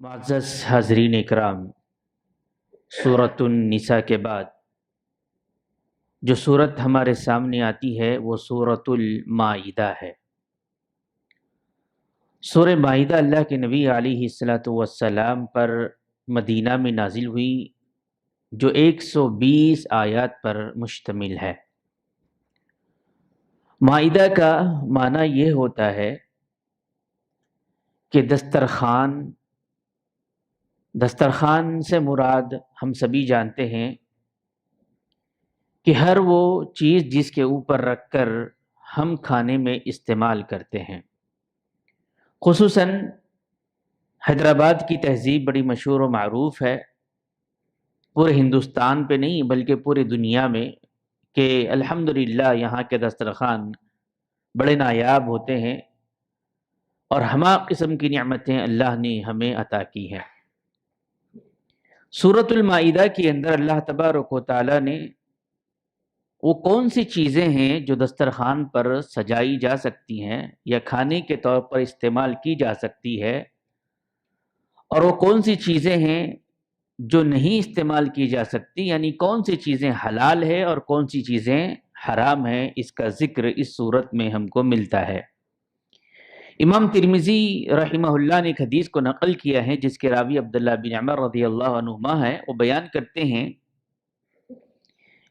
معزز حاضرین اکرام، سورۃ النساء کے بعد جو سورت ہمارے سامنے آتی ہے وہ سورۃ المائدہ ہے۔ سورہ مائدہ اللہ کے نبی علیہ الصلاۃ والسلام پر مدینہ میں نازل ہوئی، جو 120 آیات پر مشتمل ہے۔ مائدہ کا معنی یہ ہوتا ہے کہ دسترخوان سے مراد ہم سبھی جانتے ہیں کہ ہر وہ چیز جس کے اوپر رکھ کر ہم کھانے میں استعمال کرتے ہیں۔ خصوصاً حیدرآباد کی تہذیب بڑی مشہور و معروف ہے، پورے ہندوستان پہ نہیں بلکہ پورے دنیا میں، کہ الحمدللہ یہاں کے دسترخوان بڑے نایاب ہوتے ہیں اور ہمہ قسم کی نعمتیں اللہ نے ہمیں عطا کی ہیں۔ سورۃ المائدہ کے اندر اللہ تبارک و تعالیٰ نے وہ کون سی چیزیں ہیں جو دسترخوان پر سجائی جا سکتی ہیں یا کھانے کے طور پر استعمال کی جا سکتی ہے، اور وہ کون سی چیزیں ہیں جو نہیں استعمال کی جا سکتی، یعنی کون سی چیزیں حلال ہے اور کون سی چیزیں حرام ہیں، اس کا ذکر اس صورت میں ہم کو ملتا ہے۔ امام ترمذی رحمہ اللہ نے ایک حدیث کو نقل کیا ہے جس کے راوی عبداللہ بن عمر رضی اللہ عنہما ہے۔ وہ بیان کرتے ہیں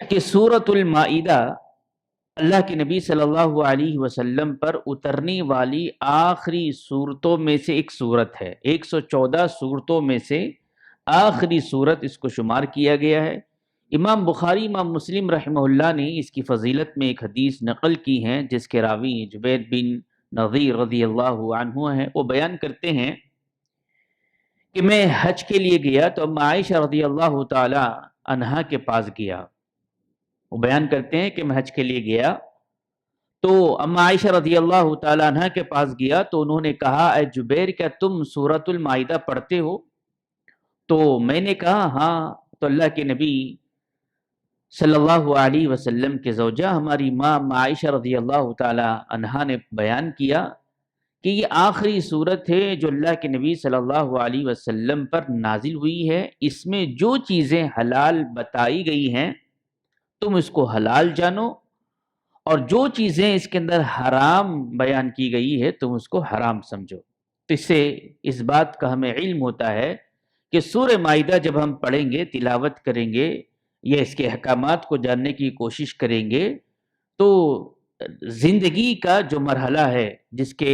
کہ سورۃ المائدہ اللہ کے نبی صلی اللہ علیہ وسلم پر اترنے والی آخری سورتوں میں سے ایک سورت ہے۔ 114 سورتوں میں سے آخری سورت اس کو شمار کیا گیا ہے۔ امام بخاری، امام مسلم رحمہ اللہ نے اس کی فضیلت میں ایک حدیث نقل کی ہے جس کے راوی جبیر بن نظیر رضی اللہ عنہ ہیں۔ وہ بیان کرتے ہیں کہ میں حج کے لیے گیا تو اما عائشہ رضی اللہ تعالی عنہا کے پاس گیا۔ وہ بیان کرتے ہیں کہ میں حج کے لیے گیا تو اما عائشہ رضی اللہ تعالی عنہ کے پاس گیا تو انہوں نے کہا، اے جبیر کیا تم سورۃ المائدہ پڑھتے ہو؟ تو میں نے کہا ہاں۔ تو اللہ کے نبی صلی اللہ علیہ وسلم کے زوجہ ہماری ماں عائشہ رضی اللہ تعالی عنہا نے بیان کیا کہ یہ آخری صورت ہے جو اللہ کے نبی صلی اللہ علیہ وسلم پر نازل ہوئی ہے، اس میں جو چیزیں حلال بتائی گئی ہیں تم اس کو حلال جانو، اور جو چیزیں اس کے اندر حرام بیان کی گئی ہے تم اس کو حرام سمجھو۔ تو اس سے اس بات کا ہمیں علم ہوتا ہے کہ سورہ مائدہ جب ہم پڑھیں گے، تلاوت کریں گے یا اس کے احکامات کو جاننے کی کوشش کریں گے تو زندگی کا جو مرحلہ ہے جس کے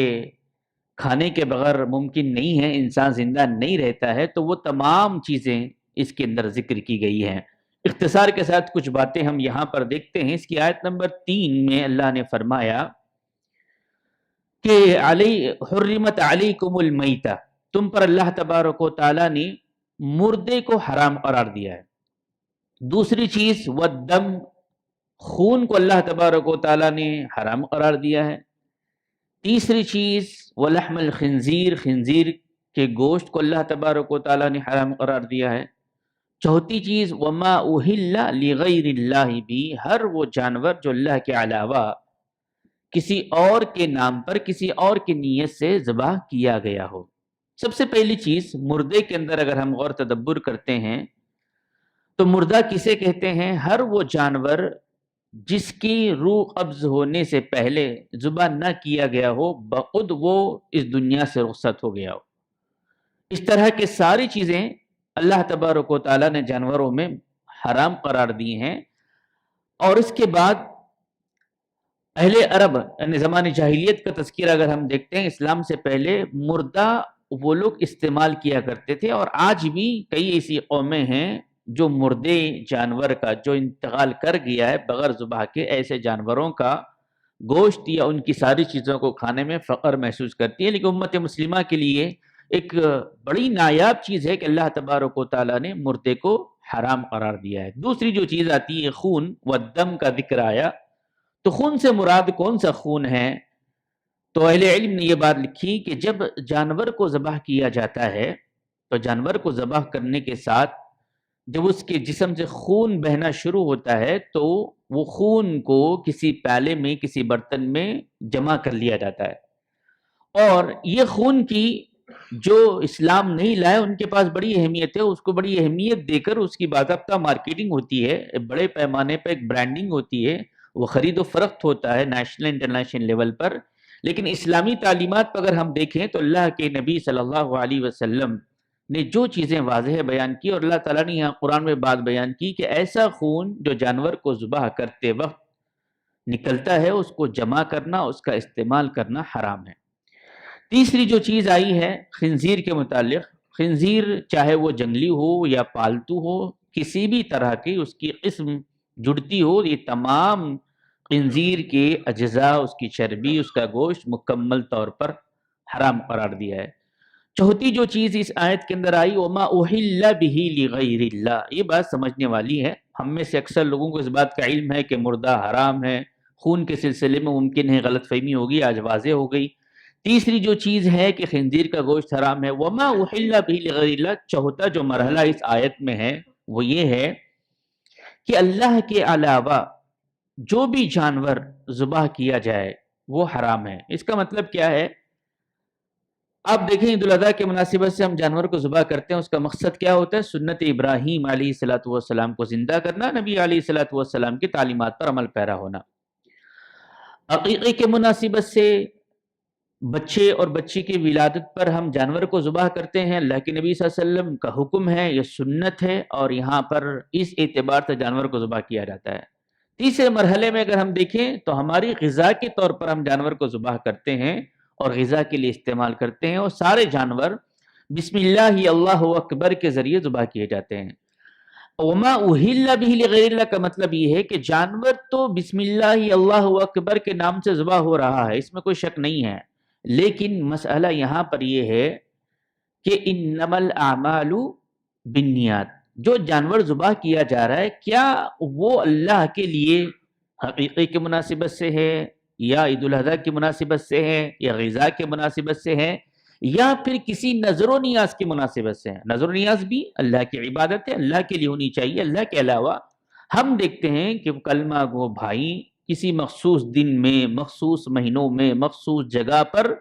کھانے کے بغیر ممکن نہیں ہے، انسان زندہ نہیں رہتا ہے، تو وہ تمام چیزیں اس کے اندر ذکر کی گئی ہیں۔ اختصار کے ساتھ کچھ باتیں ہم یہاں پر دیکھتے ہیں۔ اس کی آیت نمبر 3 میں اللہ نے فرمایا کہ حرمت علیکم المیتہ، تم پر اللہ تبارک و تعالیٰ نے مردے کو حرام قرار دیا ہے۔ دوسری چیز والدم، خون کو اللہ تبارک و تعالیٰ نے حرام قرار دیا ہے۔ تیسری چیز ولحم الخنزیر، خنزیر کے گوشت کو اللہ تبارک و تعالیٰ نے حرام قرار دیا ہے۔ چوتھی چیز وما اہل لغیر اللہ بھی، ہر وہ جانور جو اللہ کے علاوہ کسی اور کے نام پر، کسی اور کی نیت سے ذبح کیا گیا ہو۔ سب سے پہلی چیز مردے کے اندر اگر ہم غور تدبر کرتے ہیں تو مردہ کسے کہتے ہیں؟ ہر وہ جانور جس کی روح قبض ہونے سے پہلے ذبح نہ کیا گیا ہو، بخود وہ اس دنیا سے رخصت ہو گیا ہو۔ اس طرح کے ساری چیزیں اللہ تبارک و تعالیٰ نے جانوروں میں حرام قرار دی ہیں۔ اور اس کے بعد اہل عرب یعنی زمان جاہلیت کا تذکرہ اگر ہم دیکھتے ہیں، اسلام سے پہلے مردہ وہ لوگ استعمال کیا کرتے تھے، اور آج بھی کئی ایسی قومیں ہیں جو مردے جانور کا جو انتقال کر گیا ہے بغیر ذبح کے، ایسے جانوروں کا گوشت یا ان کی ساری چیزوں کو کھانے میں فخر محسوس کرتی ہے۔ لیکن امت مسلمہ کے لیے ایک بڑی نایاب چیز ہے کہ اللہ تبارک و تعالیٰ نے مردے کو حرام قرار دیا ہے۔ دوسری جو چیز آتی ہے خون و دم کا ذکر آیا، تو خون سے مراد کون سا خون ہے؟ تو اہل علم نے یہ بات لکھی کہ جب جانور کو ذبح کیا جاتا ہے تو جانور کو ذبح کرنے کے ساتھ جب اس کے جسم سے خون بہنا شروع ہوتا ہے تو وہ خون کو کسی پیالے میں، کسی برتن میں جمع کر لیا جاتا ہے، اور یہ خون کی جو اسلام نہیں لائے ان کے پاس بڑی اہمیت ہے، اس کو بڑی اہمیت دے کر اس کی باضابطہ مارکیٹنگ ہوتی ہے، بڑے پیمانے پہ ایک برانڈنگ ہوتی ہے، وہ خرید و فروخت ہوتا ہے نیشنل انٹرنیشنل لیول پر۔ لیکن اسلامی تعلیمات پر اگر ہم دیکھیں تو اللہ کے نبی صلی اللہ علیہ وسلم نے جو چیزیں واضح بیان کی، اور اللہ تعالیٰ نے یہاں قرآن میں بات بیان کی کہ ایسا خون جو جانور کو ذبح کرتے وقت نکلتا ہے اس کو جمع کرنا، اس کا استعمال کرنا حرام ہے۔ تیسری جو چیز آئی ہے خنزیر کے متعلق، خنزیر چاہے وہ جنگلی ہو یا پالتو ہو، کسی بھی طرح کی اس کی قسم جڑتی ہو، یہ تمام خنزیر کے اجزاء، اس کی چربی، اس کا گوشت مکمل طور پر حرام قرار دیا ہے۔ چوتھی جو چیز اس آیت کے اندر آئی وَمَا أُحِلَّ بِهِ لِغَيْرِ اللَّهِ، یہ بات سمجھنے والی ہے۔ ہم میں سے اکثر لوگوں کو اس بات کا علم ہے کہ مردہ حرام ہے، خون کے سلسلے میں ممکن ہے غلط فہمی ہوگی، آج واضح ہو گئی۔ تیسری جو چیز ہے کہ خنزیر کا گوشت حرام ہے، وَمَا أُحِلَّ بِهِ لِغَيْرِ اللَّهِ، چوتھا جو مرحلہ اس آیت میں ہے وہ یہ ہے کہ اللہ کے علاوہ جو بھی جانور ذبح کیا جائے وہ حرام ہے۔ اس کا مطلب کیا ہے؟ آپ دیکھیں عید الاضحیٰ کی مناسبت سے ہم جانور کو ذبح کرتے ہیں، اس کا مقصد کیا ہوتا ہے؟ سنت ابراہیم علیہ الصلوۃ والسلام کو زندہ کرنا، نبی علیہ الصلوۃ والسلام کی تعلیمات پر عمل پیرا ہونا۔ عقیقے کے مناسبت سے بچے اور بچی کی ولادت پر ہم جانور کو ذبح کرتے ہیں، اللہ کے نبی صلی اللہ علیہ وسلم کا حکم ہے، یہ سنت ہے، اور یہاں پر اس اعتبار سے جانور کو ذبح کیا جاتا ہے۔ تیسرے مرحلے میں اگر ہم دیکھیں تو ہماری غذا کے طور پر ہم جانور کو ذبح کرتے ہیں اور غذا کے لیے استعمال کرتے ہیں، اور سارے جانور بسم اللہ اللہ اکبر کے ذریعے ذبح کیے جاتے ہیں۔ وما اہل بہ لغیر اللہ کا مطلب یہ ہے کہ جانور تو بسم اللہ اللہ اکبر کے نام سے ذبح ہو رہا ہے، اس میں کوئی شک نہیں ہے، لیکن مسئلہ یہاں پر یہ ہے کہ انما الاعمال بالنیات، جو جانور ذبح کیا جا رہا ہے کیا وہ اللہ کے لیے حقیقے کی مناسبت سے ہے، یا عید الاضحیٰ کی مناسبت سے ہے، یا غذا کی مناسبت سے ہے، یا پھر کسی نظر و نیاز کی مناسبت سے ہے؟ نظر و نیاز بھی اللہ کی عبادت ہے، اللہ کے لیے ہونی چاہیے، اللہ کے علاوہ۔ ہم دیکھتے ہیں کہ کلمہ گو بھائی کسی مخصوص دن میں، مخصوص مہینوں میں، مخصوص جگہ پر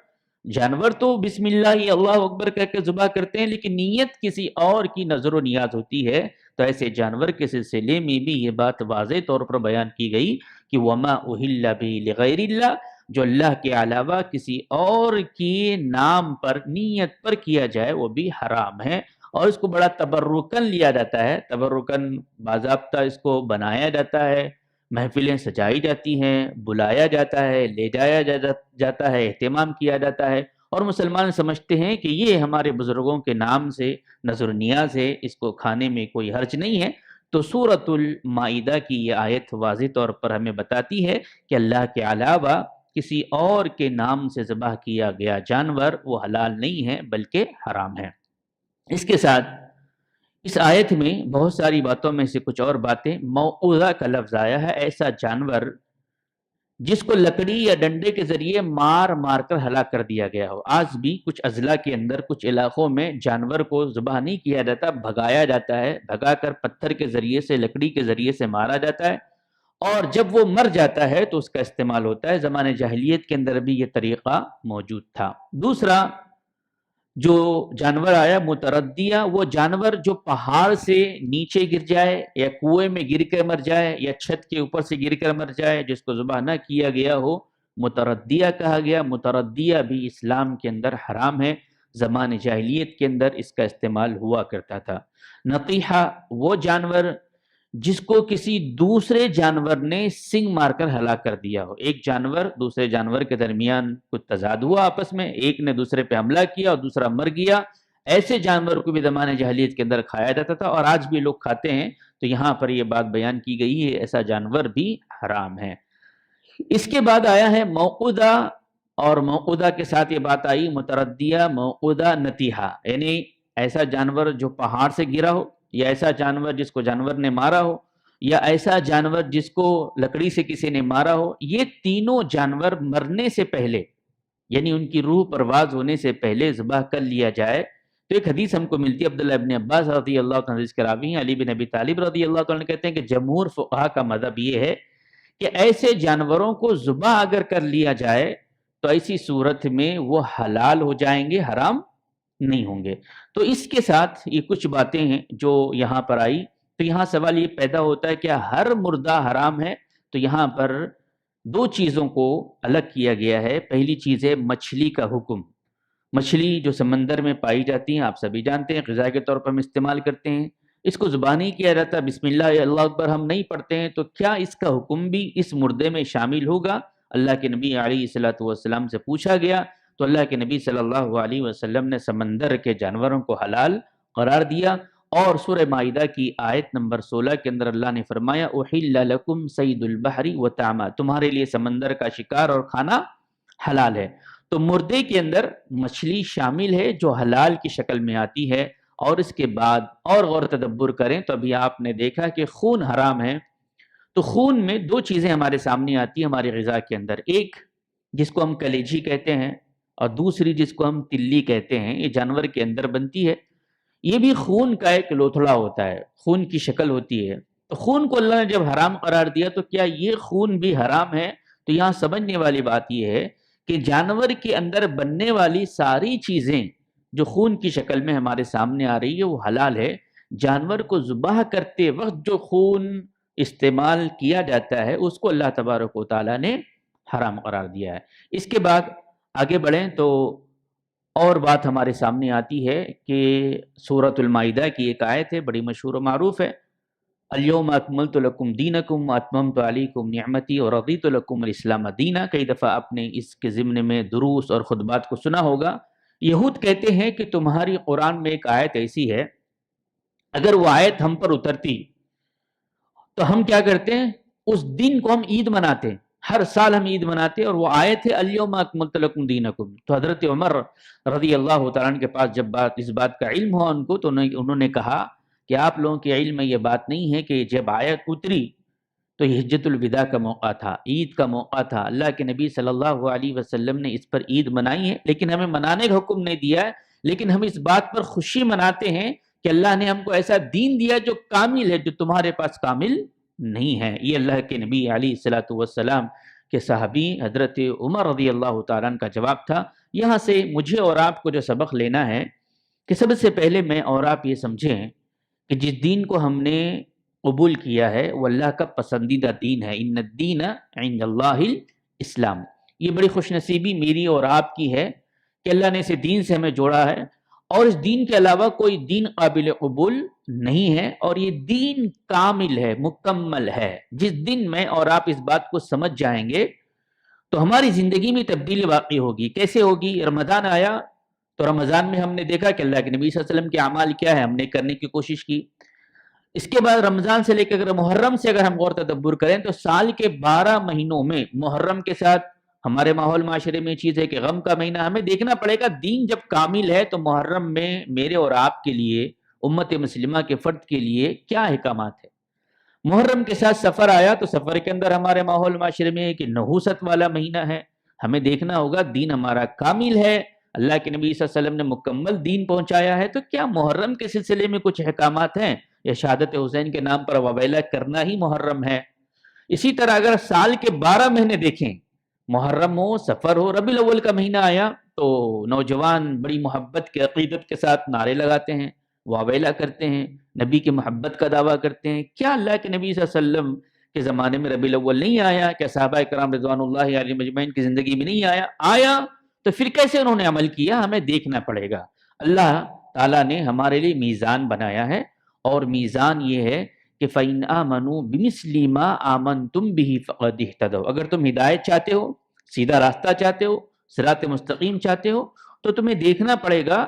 جانور تو بسم اللہ اللہ اکبر کہہ کے ذبح کرتے ہیں، لیکن نیت کسی اور کی نظر و نیاز ہوتی ہے۔ تو ایسے جانور کے سلسلے میں بھی یہ بات واضح طور پر بیان کی گئی کہ وما اہل بہ لغیر اللہ، جو اللہ کے علاوہ کسی اور کے نام پر، نیت پر کیا جائے وہ بھی حرام ہے، اور اس کو بڑا تبرکن لیا جاتا ہے، تبرکن باضابطہ اس کو بنایا جاتا ہے، محفلیں سجائی جاتی ہیں، بلایا جاتا ہے، لے جایا جاتا ہے، اہتمام کیا جاتا ہے، اور مسلمان سمجھتے ہیں کہ یہ ہمارے بزرگوں کے نام سے نظر و نیاز ہے، اس کو کھانے میں کوئی حرج نہیں ہے۔ تو سورۃ المائدہ کی یہ آیت واضح طور پر ہمیں بتاتی ہے کہ اللہ کے علاوہ کسی اور کے نام سے ذبح کیا گیا جانور وہ حلال نہیں ہے بلکہ حرام ہے۔ اس کے ساتھ اس آیت میں بہت ساری باتوں میں سے کچھ اور باتیں، موعوذہ کا لفظ آیا ہے، ایسا جانور جس کو لکڑی یا ڈنڈے کے ذریعے مار مار کر ہلاک کر دیا گیا ہو۔ آج بھی کچھ اضلاع کے اندر، کچھ علاقوں میں جانور کو ذبح نہیں کیا جاتا، بھگایا جاتا ہے، بھگا کر پتھر کے ذریعے سے، لکڑی کے ذریعے سے مارا جاتا ہے، اور جب وہ مر جاتا ہے تو اس کا استعمال ہوتا ہے۔ زمانے جاہلیت کے اندر بھی یہ طریقہ موجود تھا۔ دوسرا جو جانور آیا متردیہ، وہ جانور جو پہاڑ سے نیچے گر جائے، یا کنویں میں گر کر مر جائے، یا چھت کے اوپر سے گر کر مر جائے، جس کو ذبح نہ کیا گیا ہو، متردیہ کہا گیا۔ متردیہ بھی اسلام کے اندر حرام ہے، زمان جاہلیت کے اندر اس کا استعمال ہوا کرتا تھا۔ نطیحہ وہ جانور جس کو کسی دوسرے جانور نے سنگ مار کر ہلاک کر دیا ہو، ایک جانور دوسرے جانور کے درمیان کچھ تضاد ہوا آپس میں، ایک نے دوسرے پہ حملہ کیا اور دوسرا مر گیا، ایسے جانور کو بھی زمانے جاہلیت کے اندر کھایا جاتا تھا، اور آج بھی لوگ کھاتے ہیں۔ تو یہاں پر یہ بات بیان کی گئی ہے ایسا جانور بھی حرام ہے۔ اس کے بعد آیا ہے موعودہ، اور موعودہ کے ساتھ یہ بات آئی متردیہ، موعودہ، نتیحہ، یعنی ایسا جانور جو پہاڑ سے گرا ہو، یا ایسا جانور جس کو جانور نے مارا ہو، یا ایسا جانور جس کو لکڑی سے کسی نے مارا ہو۔ یہ تینوں جانور مرنے سے پہلے، یعنی ان کی روح پرواز ہونے سے پہلے ذبح کر لیا جائے۔ تو ایک حدیث ہم کو ملتی ہے، عبداللہ ابن عباس رضی اللہ عنہ حدیث کے راوی ہیں، علی بن ابی طالب رضی اللہ عنہ کہتے ہیں کہ جمہور فقہا کا مذہب یہ ہے کہ ایسے جانوروں کو ذبح اگر کر لیا جائے تو ایسی صورت میں وہ حلال ہو جائیں گے، حرام نہیں ہوں گے۔ تو اس کے ساتھ یہ کچھ باتیں ہیں جو یہاں پر آئی، تو یہاں سوال یہ پیدا ہوتا ہے کیا ہر مردہ حرام ہے؟ تو یہاں پر دو چیزوں کو الگ کیا گیا ہے۔ پہلی چیز ہے مچھلی کا حکم۔ مچھلی جو سمندر میں پائی جاتی ہیں، آپ سبھی جانتے ہیں، غذا کے طور پر ہم استعمال کرتے ہیں، اس کو زبانی کیا جاتا ہے، بسم اللہ یا اللہ اکبر ہم نہیں پڑھتے ہیں، تو کیا اس کا حکم بھی اس مردے میں شامل ہوگا؟ اللہ کے نبی علیہ الصلوۃ والسلام سے پوچھا گیا تو اللہ کے نبی صلی اللہ علیہ وسلم نے سمندر کے جانوروں کو حلال قرار دیا، اور سورہ مائدہ کی آیت نمبر 16 کے اندر اللہ نے فرمایا احل لکم صید البحر وطعمہ، تمہارے لیے سمندر کا شکار اور کھانا حلال ہے۔ تو مردے کے اندر مچھلی شامل ہے جو حلال کی شکل میں آتی ہے، اور اس کے بعد اور غور تدبر کریں تو ابھی آپ نے دیکھا کہ خون حرام ہے، تو خون میں دو چیزیں ہمارے سامنے آتی ہیں ہماری غذا کے اندر، ایک جس کو ہم کلیجی کہتے ہیں اور دوسری جس کو ہم تلی کہتے ہیں، یہ جانور کے اندر بنتی ہے، یہ بھی خون کا ایک لوتھڑا ہوتا ہے، خون کی شکل ہوتی ہے۔ تو خون کو اللہ نے جب حرام قرار دیا تو کیا یہ خون بھی حرام ہے؟ تو یہاں سمجھنے والی بات یہ ہے کہ جانور کے اندر بننے والی ساری چیزیں جو خون کی شکل میں ہمارے سامنے آ رہی ہے وہ حلال ہے۔ جانور کو ذبح کرتے وقت جو خون استعمال کیا جاتا ہے اس کو اللہ تبارک و تعالیٰ نے حرام قرار دیا ہے۔ اس کے بعد آگے بڑھیں تو اور بات ہمارے سامنے آتی ہے کہ سورۃ المائدہ کی ایک آیت ہے، بڑی مشہور و معروف ہے، الیوم اکملت لکم دینکم واتممت علیکم نعمتی ورضیت لکم الاسلام دینا۔ کئی دفعہ آپ نے اس کے ضمن میں دروس اور خطبات کو سنا ہوگا۔ یہود کہتے ہیں کہ تمہاری قرآن میں ایک آیت ایسی ہے، اگر وہ آیت ہم پر اترتی تو ہم کیا کرتے ہیں، اس دن کو ہم عید مناتے ہیں، ہر سال ہم عید مناتے ہیں، اور وہ آیت ہے الیوم اکملت لکم دینکم۔ تو حضرت عمر رضی اللہ تعالیٰ عنہ کے پاس جب اس بات کا علم ہوا ان کو، تو انہوں نے کہا کہ آپ لوگوں کے علم میں یہ بات نہیں ہے کہ جب آیت اتری تو یہ حجۃ الوداع کا موقع تھا، عید کا موقع تھا، اللہ کے نبی صلی اللہ علیہ وسلم نے اس پر عید منائی ہے، لیکن ہمیں منانے کا حکم نہیں دیا ہے، لیکن ہم اس بات پر خوشی مناتے ہیں کہ اللہ نے ہم کو ایسا دین دیا جو کامل ہے، جو تمہارے پاس کامل نہیں ہے۔ یہ اللہ کے نبی علیہ الصلوۃ والسلام کے صحابی حضرت عمر رضی اللہ تعالیٰ عنہ کا جواب تھا۔ یہاں سے مجھے اور آپ کو جو سبق لینا ہے کہ سب سے پہلے میں اور آپ یہ سمجھیں کہ جس دین کو ہم نے قبول کیا ہے وہ اللہ کا پسندیدہ دین ہے، ان الدین عند اللہ الاسلام۔ یہ بڑی خوش نصیبی میری اور آپ کی ہے کہ اللہ نے اسے دین سے ہمیں جوڑا ہے، اور اس دین کے علاوہ کوئی دین قابل قبول نہیں ہے، اور یہ دین کامل ہے، مکمل ہے۔ جس دن میں اور آپ اس بات کو سمجھ جائیں گے تو ہماری زندگی میں تبدیلی واقع ہوگی۔ کیسے ہوگی؟ رمضان آیا تو رمضان میں ہم نے دیکھا کہ اللہ کے نبی صلی اللہ علیہ وسلم کے اعمال کیا ہے، ہم نے کرنے کی کوشش کی۔ اس کے بعد رمضان سے لے کے اگر محرم سے اگر ہم غور تدبر کریں تو سال کے 12 مہینوں میں محرم کے ساتھ ہمارے ماحول معاشرے میں چیز ہے کہ غم کا مہینہ، ہمیں دیکھنا پڑے گا دین جب کامل ہے تو محرم میں میرے اور آپ کے لیے، امت مسلمہ کے فرد کے لیے کیا احکامات ہے۔ محرم کے ساتھ سفر آیا تو سفر کے اندر ہمارے ماحول معاشرے میں کہ نحوست والا مہینہ ہے، ہمیں دیکھنا ہوگا دین ہمارا کامل ہے، اللہ کے نبی صلی اللہ علیہ وسلم نے مکمل دین پہنچایا ہے، تو کیا محرم کے سلسلے میں کچھ احکامات ہیں، یا شہادت حسین کے نام پر واویلا کرنا ہی محرم ہے؟ اسی طرح اگر سال کے 12 مہینے دیکھیں، محرم ہو، سفر ہو، ربیع الاول کا مہینہ آیا تو نوجوان بڑی محبت کے عقیدت کے ساتھ نعرے لگاتے ہیں، واویلا کرتے ہیں، نبی کی محبت کا دعویٰ کرتے ہیں۔ کیا اللہ کے نبی صلی اللہ علیہ وسلم کے زمانے میں ربیع الاول نہیں آیا؟ کیا صحابہ کرام رضوان اللہ علیہم مجمعین کی زندگی میں نہیں آیا؟ آیا، تو پھر کیسے انہوں نے عمل کیا، ہمیں دیکھنا پڑے گا۔ اللہ تعالیٰ نے ہمارے لیے میزان بنایا ہے، اور میزان یہ ہے کہ فَإِنْ آمَنُوا بِمِثْلِ مَا آمَنْتُمْ بِهِ فَقَدِ اهْتَدَوْا۔ اگر تم ہدایت چاہتے ہو، سیدھا راستہ چاہتے ہو، صراط مستقیم چاہتے ہو، تو تمہیں دیکھنا پڑے گا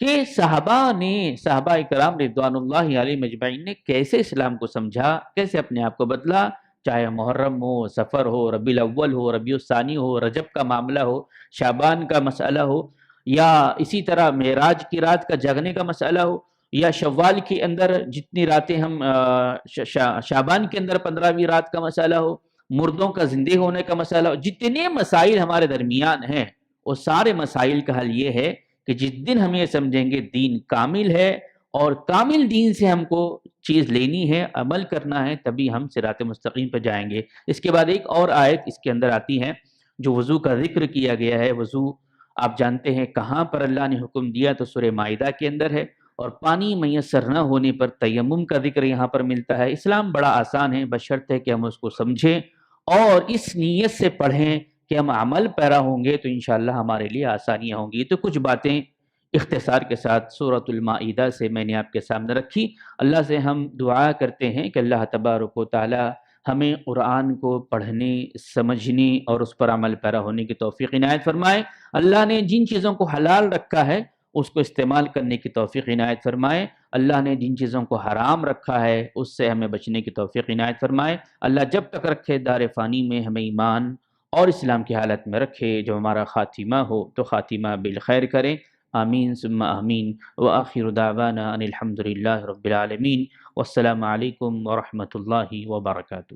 کہ صحابہ کرام رضوان اللہ علیہ مجمعین نے کیسے اسلام کو سمجھا، کیسے اپنے آپ کو بدلا، چاہے محرم ہو، سفر ہو، ربیع الاول ہو، ربیع الثانی ہو، رجب کا معاملہ ہو، شعبان کا مسئلہ ہو، یا اسی طرح معراج کی رات کا جاگنے کا مسئلہ ہو، یا شوال کے اندر جتنی راتیں ہم شعبان کے اندر 15ویں رات کا مسئلہ ہو، مردوں کا زندہ ہونے کا مسئلہ ہو، جتنے مسائل ہمارے درمیان ہیں وہ سارے مسائل کا حل یہ ہے کہ جس دن ہم یہ سمجھیں گے دین کامل ہے، اور کامل دین سے ہم کو چیز لینی ہے، عمل کرنا ہے، تبھی ہم صراط مستقیم پہ جائیں گے۔ اس کے بعد ایک اور آیت اس کے اندر آتی ہے جو وضو کا ذکر کیا گیا ہے، وضو آپ جانتے ہیں کہاں پر اللہ نے حکم دیا، تو سورہ مائدہ کے اندر ہے، اور پانی میسر نہ ہونے پر تیمم کا ذکر یہاں پر ملتا ہے۔ اسلام بڑا آسان ہے، بشرط ہے کہ ہم اس کو سمجھیں اور اس نیت سے پڑھیں کہ ہم عمل پیرا ہوں گے تو انشاءاللہ ہمارے لیے آسانیاں ہوں گی۔ تو کچھ باتیں اختصار کے ساتھ سورۃ المائدہ سے میں نے آپ کے سامنے رکھی۔ اللہ سے ہم دعا کرتے ہیں کہ اللہ تبارک و تعالی ہمیں قرآن کو پڑھنے، سمجھنے اور اس پر عمل پیرا ہونے کی توفیق عنایت فرمائے۔ اللہ نے جن چیزوں کو حلال رکھا ہے اس کو استعمال کرنے کی توفیق عنایت فرمائے۔ اللہ نے جن چیزوں کو حرام رکھا ہے اس سے ہمیں بچنے کی توفیق عنایت فرمائے۔ اللہ جب تک رکھے دار فانی میں ہمیں ایمان اور اسلام کی حالت میں رکھے، جو ہمارا خاتمہ ہو تو خاتمہ بالخیر کرے۔ آمین ثم آمین، وآخر دعوانا ان الحمد للہ رب العالمین، والسلام علیکم ورحمۃ اللہ وبرکاتہ۔